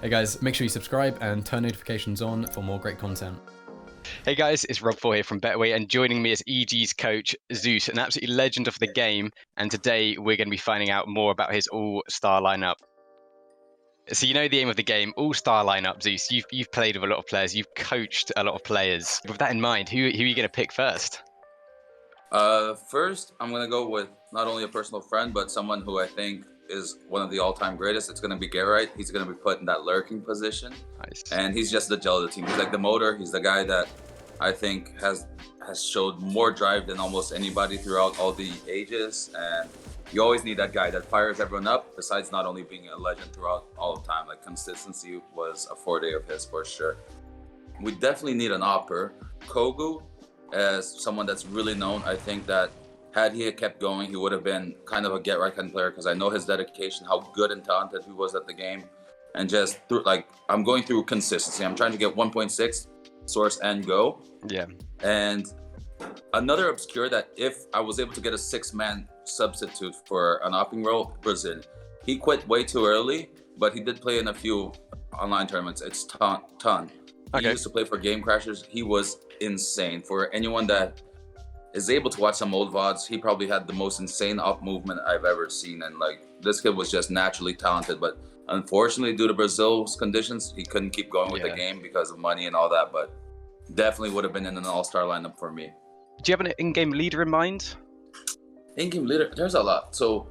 Hey guys, make sure you subscribe and turn notifications on for more great content. Hey guys, it's Rob4 here from Betway, and joining me is EG's coach, Zeus, an absolute legend of the game. And today we're going to be finding out more about his all-star lineup. So you know the aim of the game, all-star lineup, Zeus. You've played with a lot of players, you've coached a lot of players. With that in mind, who are you going to pick first? First, I'm going to go with not only a personal friend, but someone who I think is one of the all-time greatest. It's going to be Garrett. He's going to be put in that lurking position. Nice. And he's just the gel of the team. He's like the motor. He's the guy that I think has showed more drive than almost anybody throughout all the ages. And you always need that guy that fires everyone up, besides not only being a legend throughout all of time. Like, consistency was a forte of his for sure. We definitely need an opper. Kogu, as someone that's really known, I think that had he kept going, he would have been kind of a get right kind of player, because I know his dedication, how good and talented he was at the game. And just through, like, I'm going through consistency. I'm trying to get 1.6 source and go. Yeah. And another obscure that if I was able to get a 6-man substitute for an opping role, Brazil. He quit way too early, but he did play in a few online tournaments. It's Ton. He used to play for Game Crashers. He was insane. For anyone that is able to watch some old VODs, he probably had the most insane up movement I've ever seen. And like, this kid was just naturally talented, but unfortunately, due to Brazil's conditions, he couldn't keep going with the game because of money and all that. But definitely would have been in an all-star lineup for me. Do you have an in-game leader in mind? In-game leader, there's a lot. So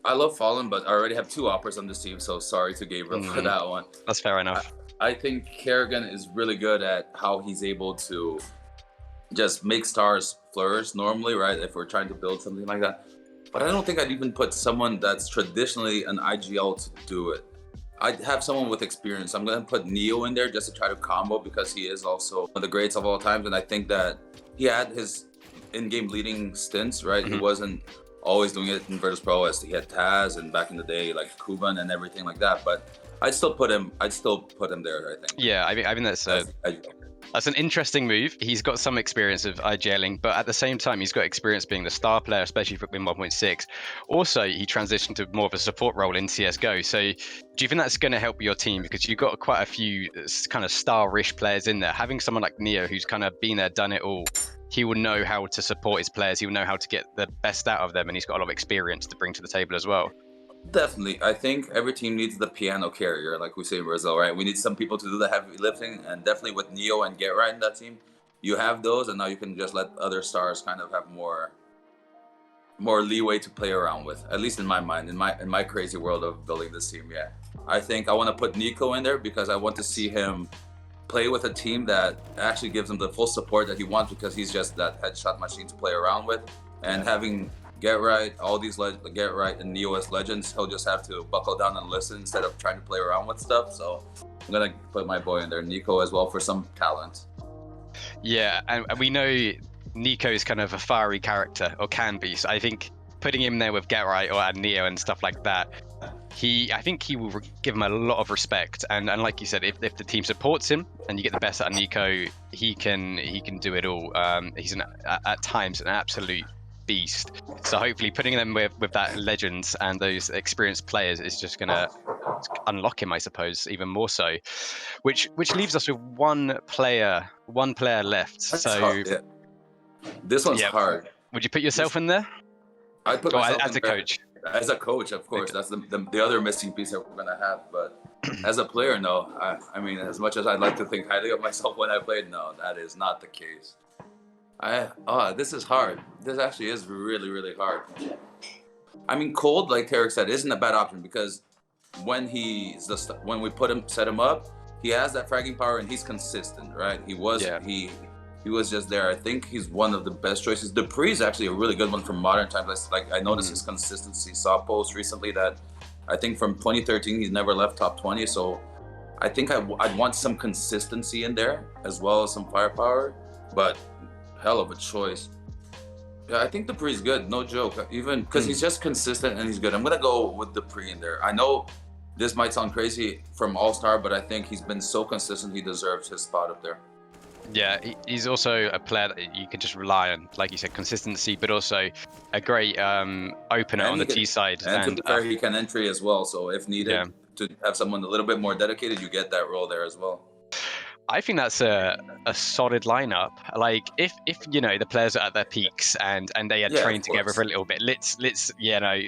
I love Fallen, but I already have 2 oppers on this team, so sorry to Gabriel for that one. That's fair enough. I think Kerrigan is really good at how he's able to just make stars flourish normally, right? If we're trying to build something like that. But I don't think I'd even put someone that's traditionally an IGL to do it. I'd have someone with experience. I'm going to put Neo in there just to try to combo, because he is also one of the greats of all times. And I think that he had his in-game leading stints, right? He wasn't always doing it in Virtus Pro, as he had Taz and back in the day, like Kuban and everything like that. But I'd still put him there, I think. Yeah, I mean that's an interesting move. He's got some experience of IGLing, but at the same time, he's got experience being the star player, especially for in 1.6. Also, he transitioned to more of a support role in CSGO. So do you think that's going to help your team? Because you've got quite a few kind of star-ish players in there. Having someone like Neo, who's kind of been there, done it all, he will know how to support his players. He will know how to get the best out of them, and he's got a lot of experience to bring to the table as well. Definitely. I think every team needs the piano carrier, like we say in Brazil, right? We need some people to do the heavy lifting, and definitely with Neo and Get Right in that team, you have those, and now you can just let other stars kind of have more leeway to play around with. At least in my mind, in my crazy world of building this team, yeah. I think I want to put Nico in there because I want to see him play with a team that actually gives him the full support that he wants, because he's just that headshot machine to play around with. And having Get Right, all these Get Right and Neo as legends, he'll just have to buckle down and listen instead of trying to play around with stuff. So I'm gonna put my boy in there, Nico, as well, for some talent. Yeah, and we know Nico is kind of a fiery character, or can be. So I think putting him there with Get Right or Neo and stuff like that, I think he will give him a lot of respect. And like you said, if the team supports him and you get the best out of Nico, he can do it all. He's at times an absolute beast. So hopefully putting them with that legends and those experienced players is just gonna unlock him, I suppose, even more so. Which leaves us with one player left. That's so hard. Yeah. This one's hard. Would you put yourself in there? I'd put myself as a coach. As a coach, of course. That's the other missing piece that we're gonna have. But as a player, no. I mean, as much as I'd like to think highly of myself when I played, no, that is not the case. This is hard. This actually is really, really hard. I mean, Cold, like Tarek said, isn't a bad option, because when we set him up, he has that fragging power and he's consistent, right? He was just there. I think he's one of the best choices. Dupree is actually a really good one from modern times. Like, I noticed his consistency. Saw a post recently that I think from 2013 he's never left top 20. So I think I'd want some consistency in there as well as some firepower. But hell of a choice. Yeah, I think Dupree's good, no joke. Even because he's just consistent and he's good. I'm gonna go with Dupree in there. I know this might sound crazy from All-Star, but I think he's been so consistent, he deserves his spot up there. Yeah, he's also a player that you can just rely on, like you said, consistency, but also a great opener on the T side. And to be fair, he can entry as well, so if needed, to have someone a little bit more dedicated, you get that role there as well. I think that's a solid lineup. Like if you know the players are at their peaks and they had Yeah, trained of together course. for a little bit. Let's you know,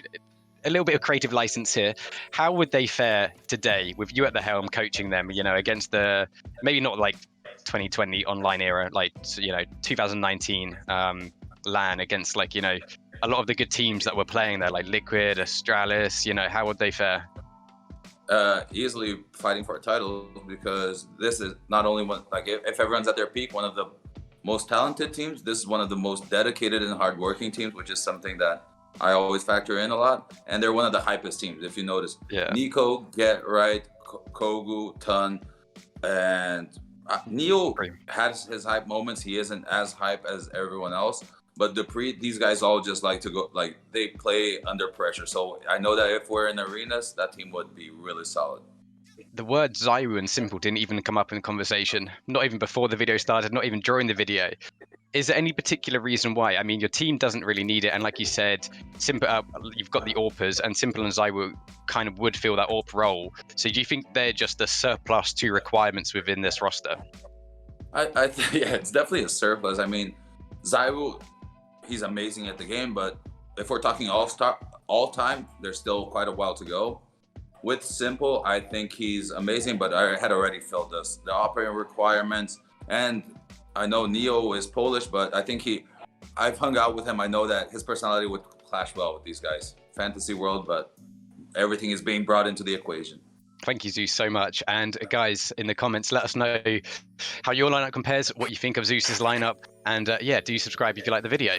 a little bit of creative license here. How would they fare today with you at the helm coaching them? You know, against the maybe not like 2020 online era, like 2019 LAN against like a lot of the good teams that were playing there, like Liquid, Astralis. You know, how would they fare? Easily fighting for a title, because this is not only one, like if everyone's at their peak, one of the most talented teams, this is one of the most dedicated and hardworking teams, which is something that I always factor in a lot. And they're one of the hypest teams, if you notice. Yeah. Nico, Get Right, Kogu, Tun, and Neo has his hype moments. He isn't as hype as everyone else. But these guys all just like to go, like they play under pressure. So I know that if we're in arenas, that team would be really solid. The words Zyru and Simple didn't even come up in the conversation, not even before the video started, not even during the video. Is there any particular reason why? I mean, your team doesn't really need it. And like you said, Simple, you've got the AWPers, and Simple and Zyru kind of would fill that AWP role. So do you think they're just the surplus to requirements within this roster? I think, yeah, it's definitely a surplus. I mean, Zyru, he's amazing at the game, but if we're talking all time, there's still quite a while to go. With Simple, I think he's amazing, but I had already filled the operating requirements. And I know Neo is Polish, but I think I've hung out with him. I know that his personality would clash well with these guys. Fantasy world, but everything is being brought into the equation. Thank you, Zeus, so much. And guys, in the comments, let us know how your lineup compares, what you think of Zeus's lineup. And yeah, do subscribe if you like the video.